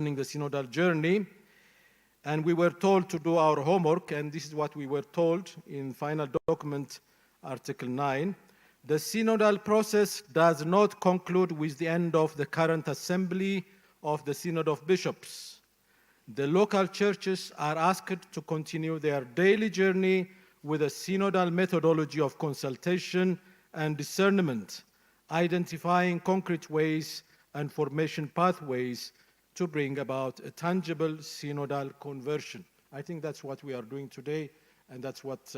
the synodal journey, and we were told to do our homework, and this is what we were told in final document, Article 9. The synodal process does not conclude with the end of the current assembly of the Synod of Bishops. The local churches are asked to continue their daily journey with a synodal methodology of consultation and discernment, identifying concrete ways and formation pathways to bring about a tangible synodal conversion. I think that's what we are doing today, and that's what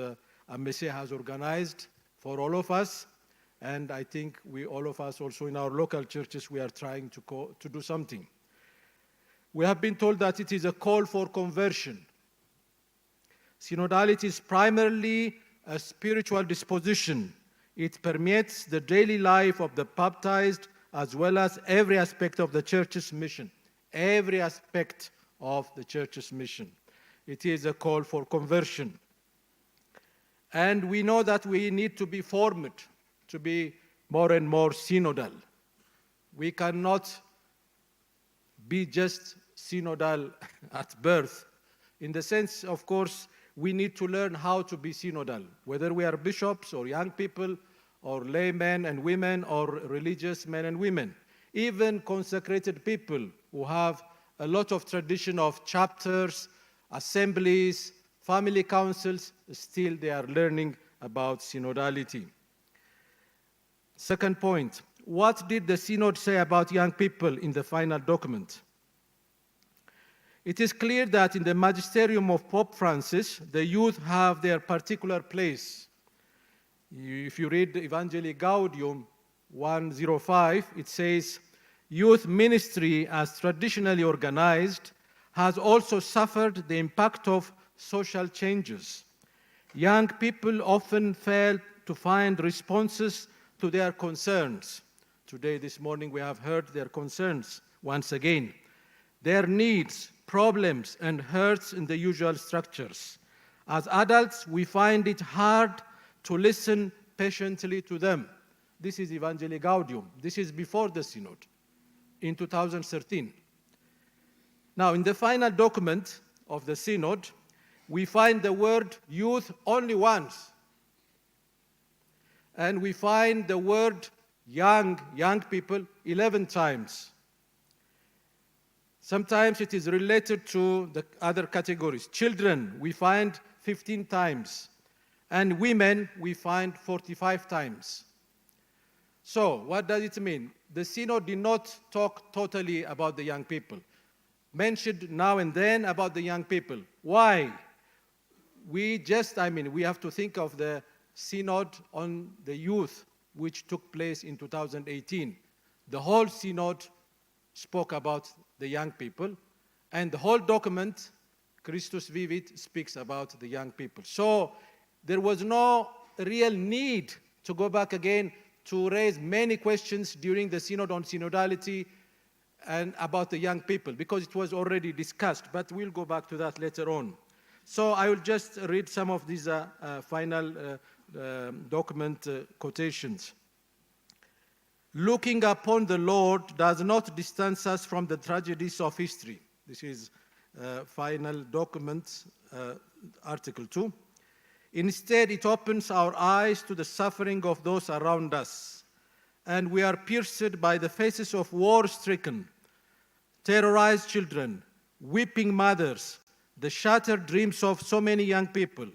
Ambassador has organized for all of us. And I think all of us also in our local churches, we are trying to do something. We have been told that it is a call for conversion. Synodality is primarily a spiritual disposition. It permeates the daily life of the baptized as well as every aspect of the church's mission. Every aspect of the church's mission. It is a call for conversion. And we know that we need to be formed to be more and more synodal. We cannot be just synodal at birth. In the sense, of course, we need to learn how to be synodal, whether we are bishops or young people or laymen and women or religious men and women. Even consecrated people who have a lot of tradition of chapters, assemblies, family councils, still they are learning about synodality. Second point, what did the Synod say about young people in the final document? It is clear that in the magisterium of Pope Francis, the youth have their particular place. If you read Evangelii Gaudium 105, it says, youth ministry as traditionally organized has also suffered the impact of social changes. Young people often fail to find responses to their concerns. Today, this morning, we have heard their concerns once again. Their needs, problems, and hurts in the usual structures. As adults, we find it hard to listen patiently to them. This is Evangelii Gaudium. This is before the Synod, in 2013. Now, in the final document of the Synod, we find the word youth only once. And we find the word young people 11 times. Sometimes it is related to the other categories. Children, we find 15 times. And women, we find 45 times. So, what does it mean? The Synod did not talk totally about the young people. Mentioned now and then about the young people. Why? We have to think of the Synod on the youth, which took place in 2018. The whole Synod spoke about the young people, and the whole document, Christus Vivit, speaks about the young people. So there was no real need to go back again to raise many questions during the Synod on synodality and about the young people, because it was already discussed, but we'll go back to that later on. So I will just read some of these final document quotations. Looking upon the Lord does not distance us from the tragedies of history. This is final document, Article 2. Instead, it opens our eyes to the suffering of those around us, and we are pierced by the faces of war-stricken, terrorized children, weeping mothers, the shattered dreams of so many young people,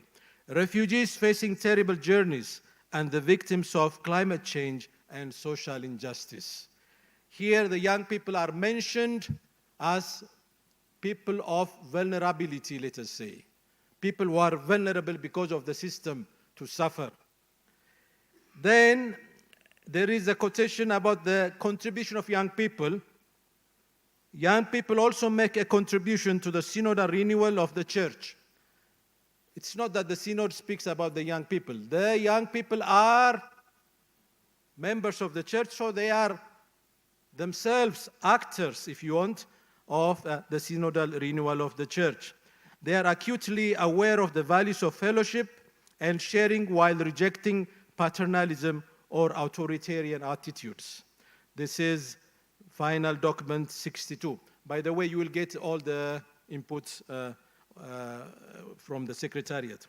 refugees facing terrible journeys, and the victims of climate change and social injustice. Here, the young people are mentioned as people of vulnerability, let us say. People who are vulnerable because of the system to suffer. Then, there is a quotation about the contribution of young people. Young people also make a contribution to the synodal renewal of the church. It's not that the Synod speaks about the young people. The young people are members of the church, so they are themselves actors, if you want, of the synodal renewal of the church. They are acutely aware of the values of fellowship and sharing while rejecting paternalism or authoritarian attitudes. This is final document 62. By the way, you will get all the inputs from the Secretariat.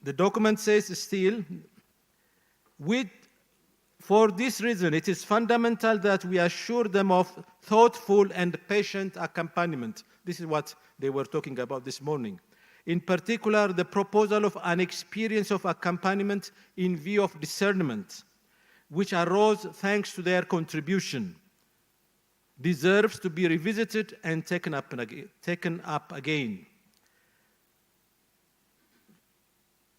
The document says still, for this reason, it is fundamental that we assure them of thoughtful and patient accompaniment. This is what they were talking about this morning. In particular, the proposal of an experience of accompaniment in view of discernment, which arose thanks to their contribution, deserves to be revisited and taken up again.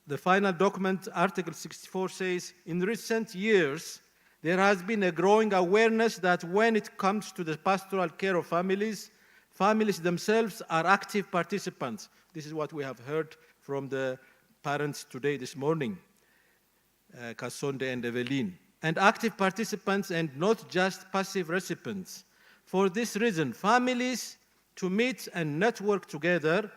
The final document, Article 64, says, in recent years, there has been a growing awareness that when it comes to the pastoral care of families, families themselves are active participants. This is what we have heard from the parents today, this morning, Kasonde and Evelyn. And active participants and not just passive recipients. For this reason, families to meet and network together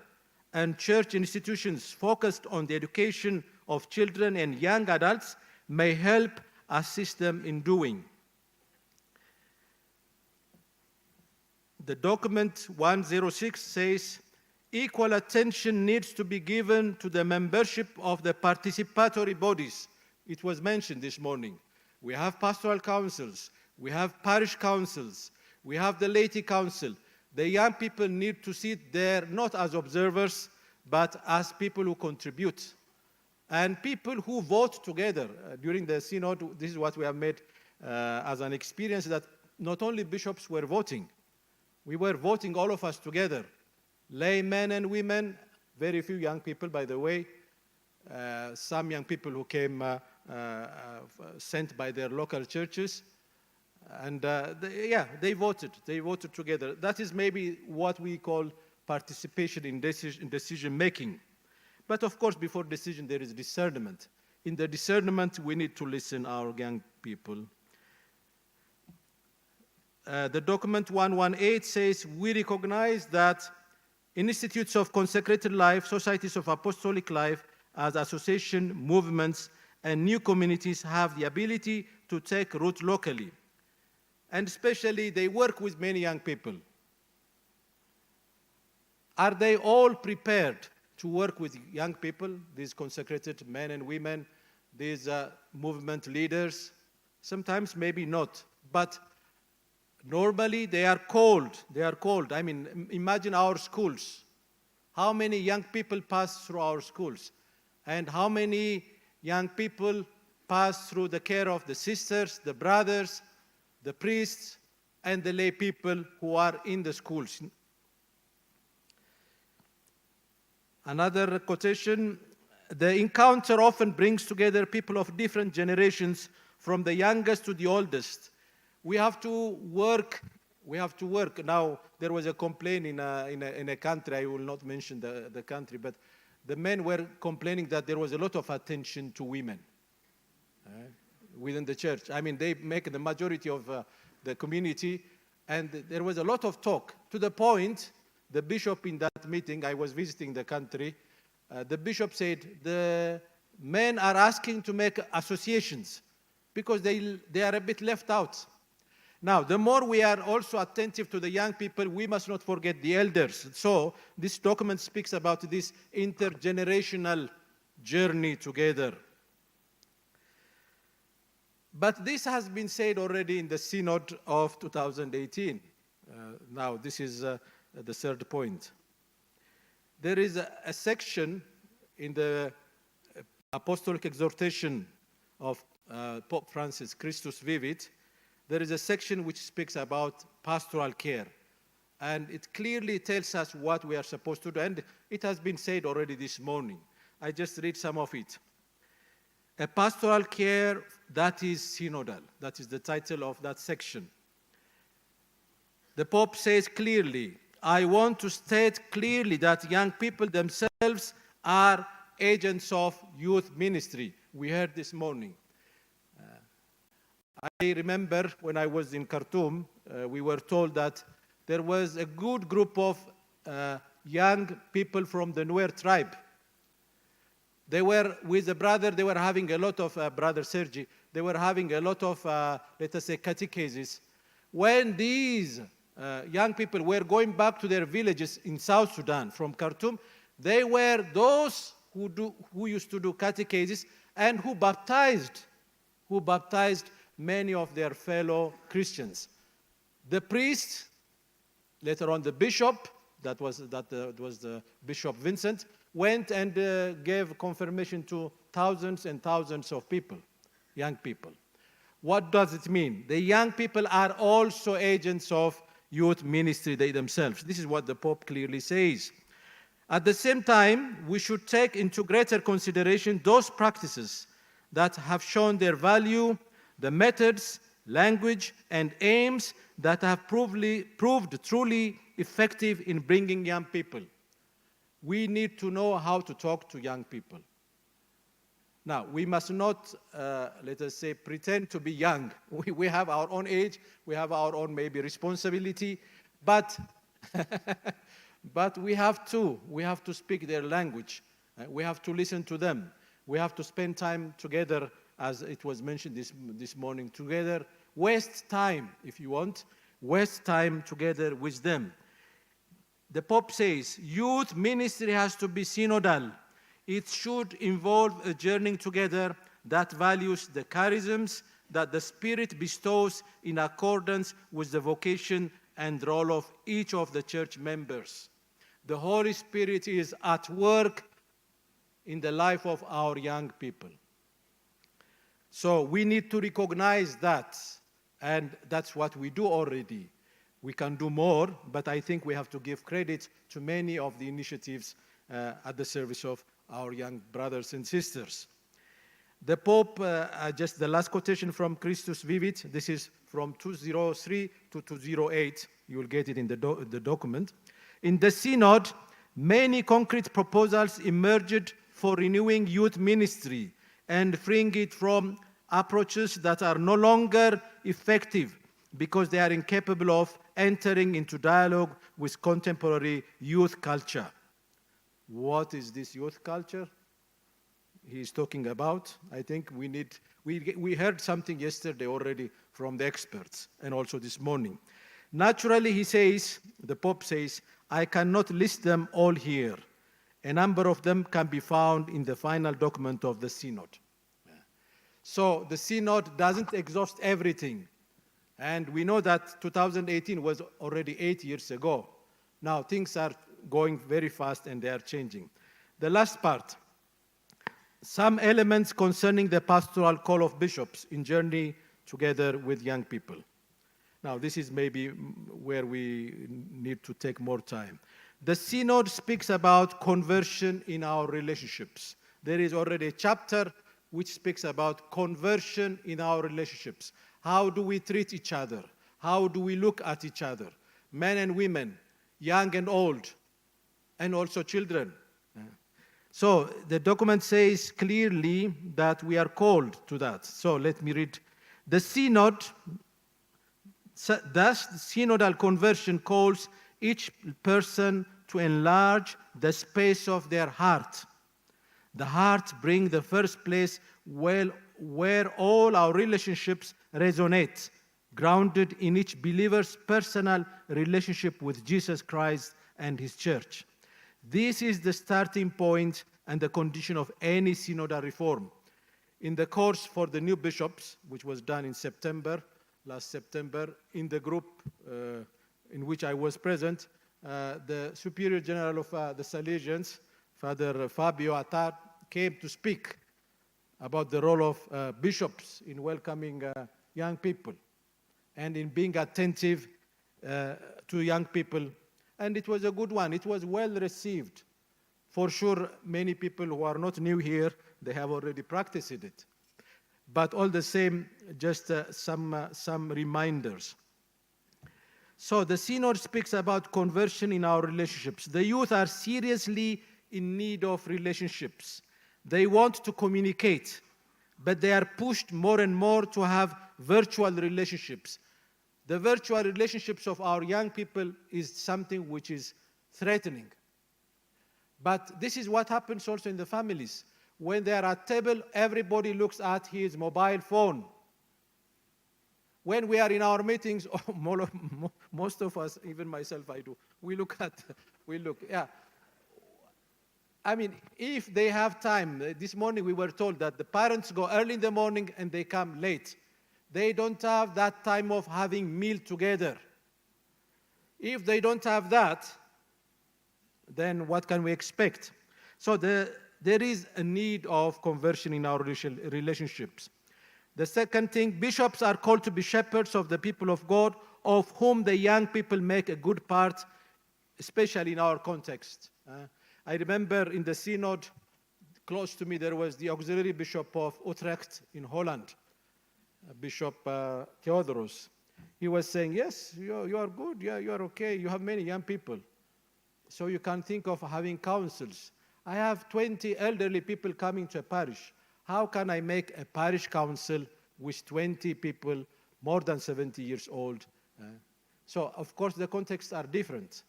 and church institutions focused on the education of children and young adults may help assist them in doing. The document 106 says, equal attention needs to be given to the membership of the participatory bodies. It was mentioned this morning. We have pastoral councils, we have parish councils, we have the laity council. The young people need to sit there not as observers, but as people who contribute. And people who vote together. During the synod, this is what we have made as an experience, that not only bishops were voting, we were voting all of us together. Laymen and women, very few young people, by the way. Some young people who came sent by their local churches. And they voted together. That is maybe what we call participation in decision making. But of course, before decision, there is discernment. In the discernment, we need to listen our young people. The document 118 says, we recognize that institutes of consecrated life, societies of apostolic life, as association, movements, and new communities have the ability to take root locally. And especially, they work with many young people. Are they all prepared to work with young people, these consecrated men and women, these movement leaders? Sometimes maybe not, but normally they are called. I mean, imagine our schools. How many young people pass through our schools? And how many young people pass through the care of the sisters, the brothers, the priests, and the lay people who are in the schools? Another quotation, the encounter often brings together people of different generations, from the youngest to the oldest. We have to work. Now, there was a complaint in a country, I will not mention the country, but the men were complaining that there was a lot of attention to women within the church. I mean, they make the majority of the community, and there was a lot of talk, to the point the bishop in that meeting, I was visiting the country, the bishop said, the men are asking to make associations because they are a bit left out. Now, the more we are also attentive to the young people, we must not forget the elders. So this document speaks about this intergenerational journey together. But this has been said already in the Synod of 2018. Now, this is the third point. There is a section in the Apostolic Exhortation of Pope Francis, Christus Vivit. There is a section which speaks about pastoral care. And it clearly tells us what we are supposed to do. And it has been said already this morning. I just read some of it. A pastoral care that is synodal. That is the title of that section. The Pope says clearly, I want to state clearly that young people themselves are agents of youth ministry. We heard this morning. I remember when I was in Khartoum, we were told that there was a good group of young people from the Nuer tribe. They were with a brother, they were having a lot of, Brother Sergi, they were having a lot of, let us say, catechesis when these young people were going back to their villages in South Sudan from Khartoum, they were those who used to do catechesis and who baptized many of their fellow Christians. The priest, later on the bishop, that was the Bishop Vincent, went and gave confirmation to thousands and thousands of people, young people. What does it mean? The young people are also agents of youth ministry, they themselves. This is what the Pope clearly says. At the same time, we should take into greater consideration those practices that have shown their value, the methods, language, and aims that have proved truly effective in bringing young people. We need to know how to talk to young people. Now, we must not, let us say, pretend to be young. We have our own age, we have our own maybe responsibility, but, but we have to speak their language. We have to listen to them. We have to spend time together, as it was mentioned this morning, together. Waste time, if you want, waste time together with them. The Pope says, youth ministry has to be synodal. It should involve a journey together that values the charisms that the Spirit bestows in accordance with the vocation and role of each of the church members. The Holy Spirit is at work in the life of our young people. So we need to recognize that, and that's what we do already. We can do more, but I think we have to give credit to many of the initiatives at the service of our young brothers and sisters. The Pope, just the last quotation from Christus Vivit, this is from 203 to 208, you will get it in the document. In the Synod, many concrete proposals emerged for renewing youth ministry and freeing it from approaches that are no longer effective because they are incapable of entering into dialogue with contemporary youth culture. What is this youth culture he's talking about? I think we heard something yesterday already from the experts and also this morning. Naturally, he says, the Pope says, I cannot list them all here. A number of them can be found in the final document of the Synod. So the Synod doesn't exhaust everything. And we know that 2018 was already 8 years ago. Now things are going very fast and they are changing. The last part, some elements concerning the pastoral call of bishops in journey together with young people. Now this is maybe where we need to take more time. The Synod speaks about conversion in our relationships. There is already a chapter which speaks about conversion in our relationships. How do we treat each other? How do we look at each other? Men and women, young and old, and also children. So the document says clearly that we are called to that. So let me read. The Synod, thus synodal conversion calls each person to enlarge the space of their heart. The heart brings the first place where all our relationships resonate, grounded in each believer's personal relationship with Jesus Christ and his church. This is the starting point and the condition of any synodal reform. In the course for the new bishops, which was done in September, last September, in the group in which I was present, the Superior General of the Salesians, Father Fabio Attar, came to speak about the role of bishops in welcoming young people and in being attentive to young people. And it was a good one. It was well received. For sure, many people who are not new here, they have already practiced it. But all the same, just some reminders. So the Synod speaks about conversion in our relationships. The youth are seriously in need of relationships. They want to communicate, but they are pushed more and more to have virtual relationships. The virtual relationships of our young people is something which is threatening. But this is what happens also in the families. When they are at table, everybody looks at his mobile phone. When we are in our meetings, most of us, even myself, I do, we look, yeah. I mean, if they have time, this morning we were told that the parents go early in the morning and they come late. They don't have that time of having meal together. If they don't have that, then what can we expect? So there is a need of conversion in our relationships. The second thing, bishops are called to be shepherds of the people of God, of whom the young people make a good part, especially in our context. I remember in the synod, close to me, there was the auxiliary bishop of Utrecht in Holland, Bishop Theodoros. He was saying, yes, you are good, yeah, you are okay, you have many young people. So you can think of having councils. I have 20 elderly people coming to a parish. How can I make a parish council with 20 people more than 70 years old? So, of course, the contexts are different.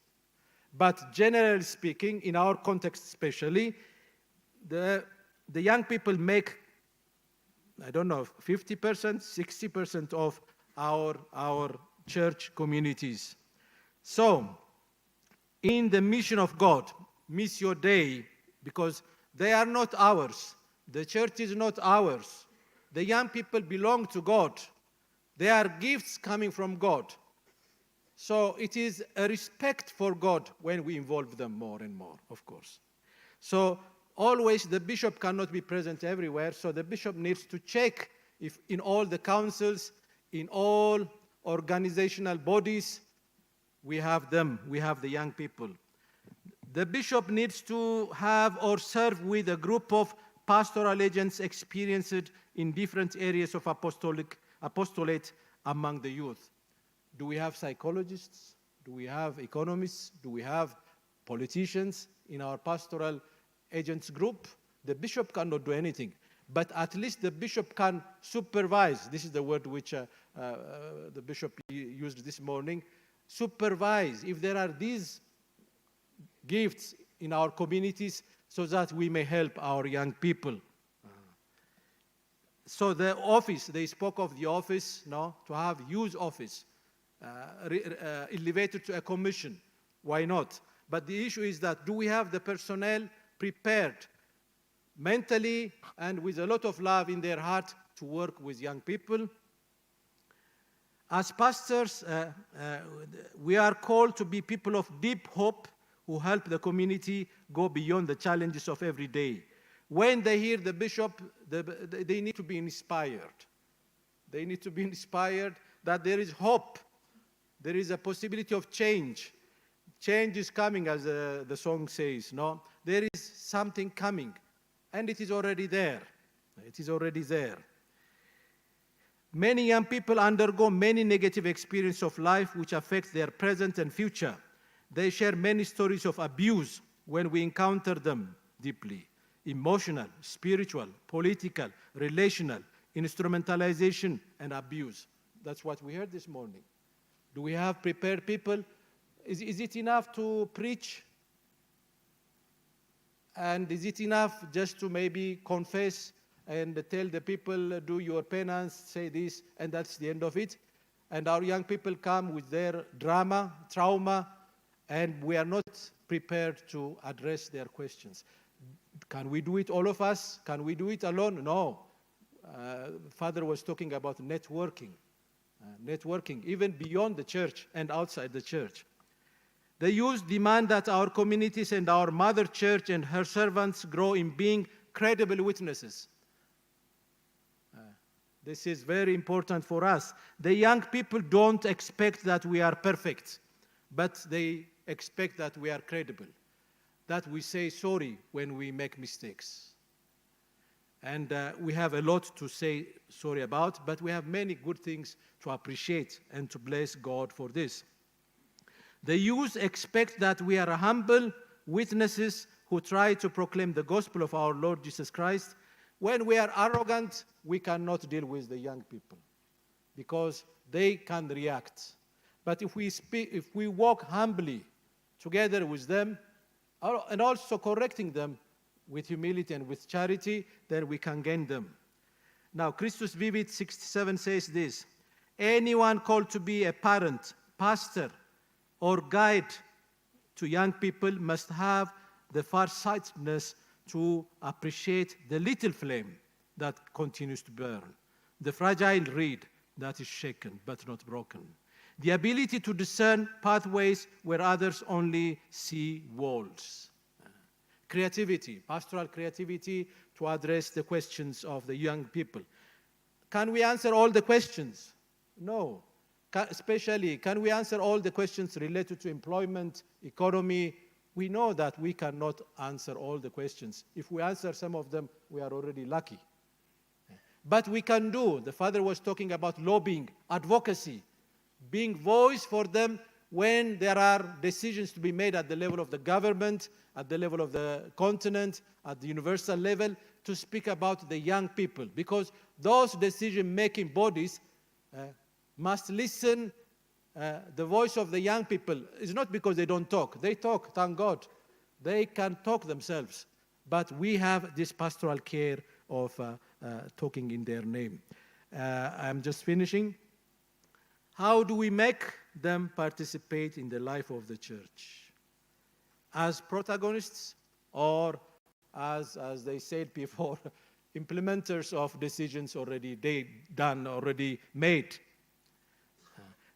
But generally speaking, in our context especially, the young people make, I don't know, 50%, 60% of our church communities. So, in the mission of God, Missio Dei, because they are not ours. The church is not ours. The young people belong to God. They are gifts coming from God. So it is a respect for God when we involve them more and more, of course. So always the bishop cannot be present everywhere, so the bishop needs to check if in all the councils, in all organizational bodies, we have them, we have the young people. The bishop needs to have or serve with a group of pastoral agents experienced in different areas of apostolate among the youth. Do we have psychologists? Do we have economists? Do we have politicians in our pastoral agents group? The bishop cannot do anything, but at least the bishop can supervise. This is the word which the bishop used this morning. Supervise if there are these gifts in our communities so that we may help our young people. So the office, they spoke of the office, no, to have youth office. Elevated to a commission. Why not? But the issue is that do we have the personnel prepared mentally and with a lot of love in their heart to work with young people? As pastors, we are called to be people of deep hope who help the community go beyond the challenges of every day. When they hear the bishop, they need to be inspired. They need to be inspired that there is hope. There is a possibility of change. Change is coming, as the song says, no? There is something coming, and it is already there. It is already there. Many young people undergo many negative experiences of life which affect their present and future. They share many stories of abuse when we encounter them deeply. Emotional, spiritual, political, relational, instrumentalization, and abuse. That's what we heard this morning. Do we have prepared people? Is it enough to preach? And is it enough just to maybe confess and tell the people, do your penance, say this, and that's the end of it? And our young people come with their drama, trauma, and we are not prepared to address their questions. Can we do it, all of us? Can we do it alone? No. Father was talking about networking. Networking, even beyond the church and outside the church. The youth demand that our communities and our mother church and her servants grow in being credible witnesses. This is very important for us. The young people don't expect that we are perfect, but they expect that we are credible, that we say sorry when we make mistakes. And we have a lot to say sorry about, but we have many good things to appreciate and to bless God for this. The youth expect that we are humble witnesses who try to proclaim the gospel of our Lord Jesus Christ. When we are arrogant, we cannot deal with the young people because they can react. But if we walk humbly together with them and also correcting them with humility and with charity, then we can gain them. Now, Christus Vivit 67 says this: Anyone called to be a parent, pastor, or guide to young people must have the farsightedness to appreciate the little flame that continues to burn, the fragile reed that is shaken but not broken, the ability to discern pathways where others only see walls. Creativity, pastoral creativity to address the questions of the young people. Can we answer all the questions? No. Especially, can we answer all the questions related to employment, economy? We know that we cannot answer all the questions. If we answer some of them, we are already lucky. But we can do. The father was talking about lobbying, advocacy, being voice for them when there are decisions to be made at the level of the government, at the level of the continent, at the universal level, to speak about the young people. Because those decision-making bodies must listen the voice of the young people. It's not because they don't talk. They talk, thank God. They can talk themselves. But we have this pastoral care of talking in their name. I'm just finishing. How do we make them participate in the life of the church? As protagonists or as they said before, implementers of decisions already done, already made.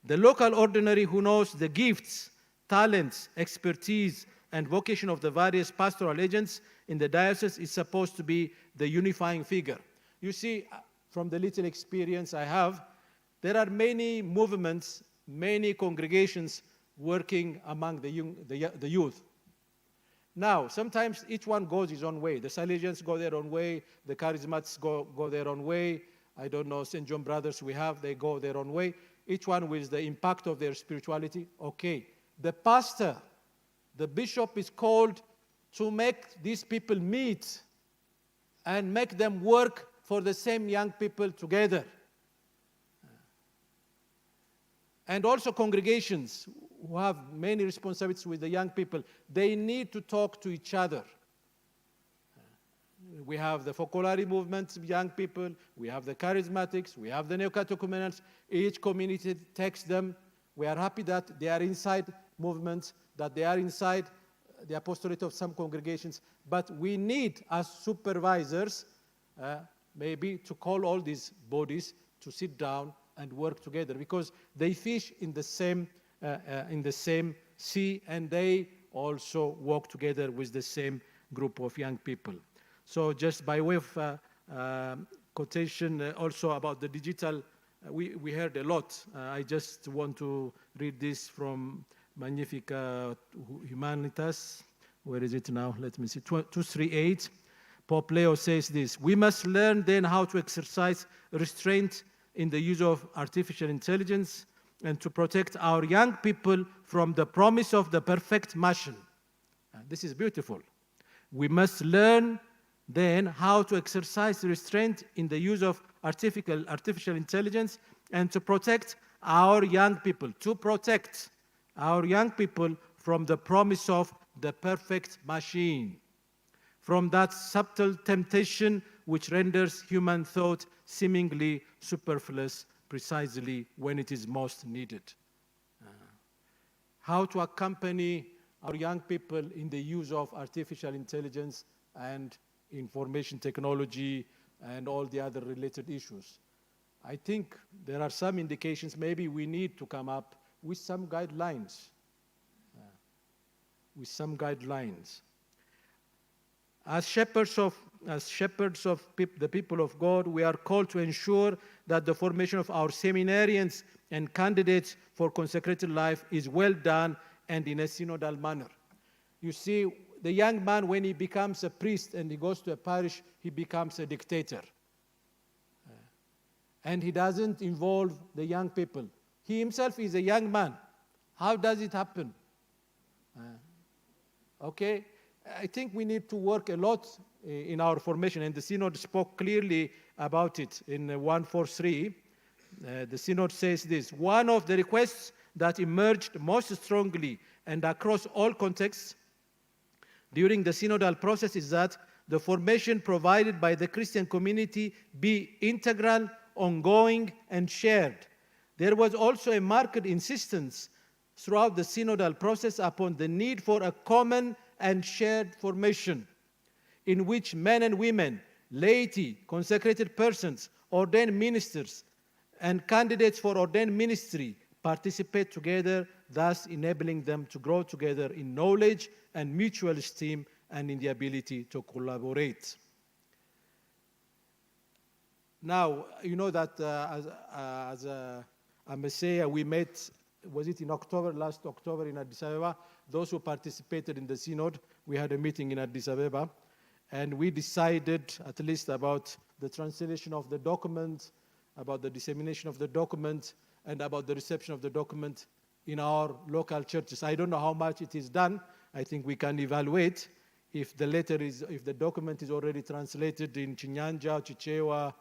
The local ordinary who knows the gifts, talents, expertise, and vocation of the various pastoral agents in the diocese is supposed to be the unifying figure. You see, from the little experience I have, there are many movements, many congregations working among the youth. Now, sometimes each one goes his own way. The Salesians go their own way. The Charismatics go their own way. I don't know, St. John Brothers they go their own way. Each one with the impact of their spirituality. Okay. The pastor, the bishop is called to make these people meet and make them work for the same young people together. And also congregations who have many responsibilities with the young people, they need to talk to each other. We have the Focolari movement of young people, we have the Charismatics, we have the Neocatechumenals. Each community takes them. We are happy that they are inside movements, that they are inside the apostolate of some congregations. But we need, as supervisors, maybe to call all these bodies to sit down and work together, because they fish in the same sea, and they also walk together with the same group of young people. So just by way of quotation also about the digital, we heard a lot. I just want to read this from Magnifica Humanitas. Where is it now? Let me see. 238. Pope Leo says this: we must learn then how to exercise restraint in the use of artificial intelligence and to protect our young people from the promise of the perfect machine. This is beautiful. We must learn then how to exercise restraint in the use of artificial intelligence and to protect our young people, from the promise of the perfect machine, from that subtle temptation which renders human thought seemingly superfluous precisely when it is most needed. How to accompany our young people in the use of artificial intelligence and information technology and all the other related issues. I think there are some indications maybe we need to come up with some guidelines. As shepherds of the people of God, we are called to ensure that the formation of our seminarians and candidates for consecrated life is well done and in a synodal manner. You see, the young man, when he becomes a priest and he goes to a parish, he becomes a dictator. And he doesn't involve the young people. He himself is a young man. How does it happen? Okay? I think we need to work a lot in our formation, and the Synod spoke clearly about it in 143. The Synod says this: one of the requests that emerged most strongly and across all contexts during the synodal process is that the formation provided by the Christian community be integral, ongoing, and shared. There was also a marked insistence throughout the synodal process upon the need for a common and shared formation in which men and women, laity, consecrated persons, ordained ministers, and candidates for ordained ministry participate together, thus enabling them to grow together in knowledge and mutual esteem and in the ability to collaborate. Now, you know that as a Messiah, we met, was it in October, last October in Addis Ababa? Those who participated in the synod, we had a meeting in Addis Ababa, and we decided at least about the translation of the document, about the dissemination of the document, and about the reception of the document in our local churches. I don't know how much it is done. I think we can evaluate if the document is already translated in Chinyanja, Chichewa,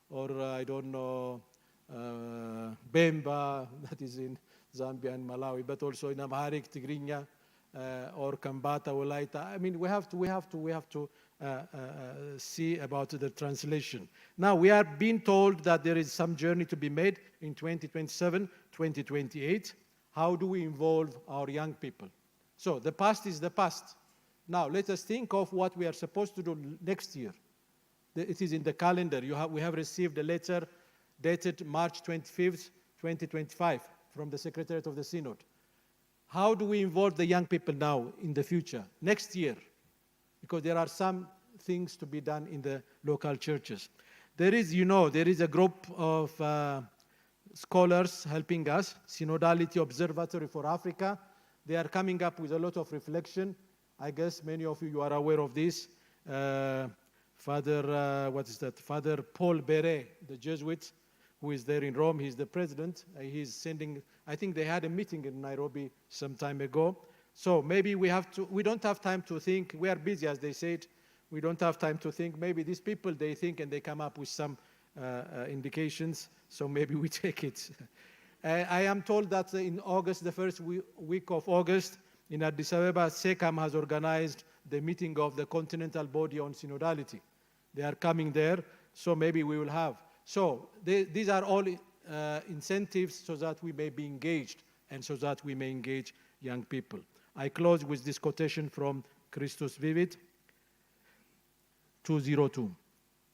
or I don't know, Bemba, that is in Zambia and Malawi, but also in Amharic, Tigrinya, or Kambata, Wolaita. I mean, we have to see about the translation. Now, we are being told that there is some journey to be made in 2027, 2028. How do we involve our young people? So the past is the past. Now, let us think of what we are supposed to do next year. It is in the calendar. We have received a letter dated March 25th, 2025 from the Secretariat of the Synod. How do we involve the young people now in the future, next year? Because there are some things to be done in the local churches. There is a group of scholars helping us, Synodality Observatory for Africa. They are coming up with a lot of reflection. I guess many of you are aware of this. Father Paul Beret, the Jesuit, who is there in Rome, he's the president. He's sending, I think they had a meeting in Nairobi some time ago. So maybe we don't have time to think. We are busy, as they said. We don't have time to think. Maybe these people, they think and they come up with some indications. So maybe we take it. I am told that in August, the first week of August, in Addis Ababa, SECAM has organized the meeting of the Continental Body on Synodality. They are coming there, so maybe we will have. So these are all incentives so that we may be engaged and so that we may engage young people. I close with this quotation from Christus Vivit, 202.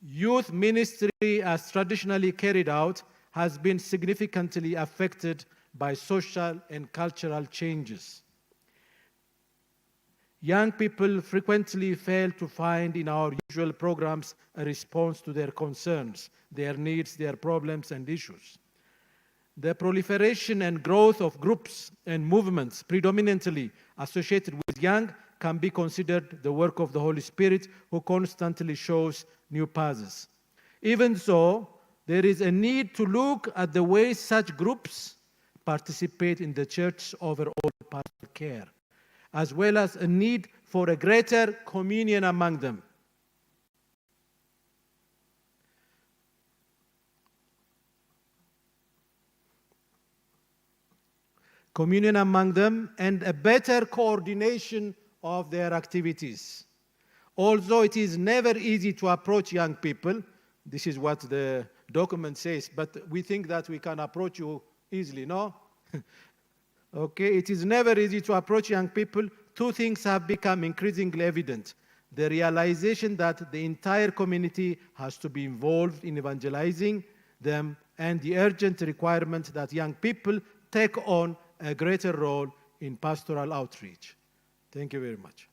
Youth ministry, as traditionally carried out, has been significantly affected by social and cultural changes. Young people frequently fail to find in our usual programs a response to their concerns, their needs, their problems and issues. The proliferation and growth of groups and movements predominantly associated with young can be considered the work of the Holy Spirit, who constantly shows new paths. Even so, there is a need to look at the way such groups participate in the church's overall pastoral care, as well as a need for a greater communion among them. Communion among them and a better coordination of their activities. Although it is never easy to approach young people, this is what the document says, but we think that we can approach you easily, no? Okay, it is never easy to approach young people. Two things have become increasingly evident. The realization that the entire community has to be involved in evangelizing them, and the urgent requirement that young people take on a greater role in pastoral outreach. Thank you very much.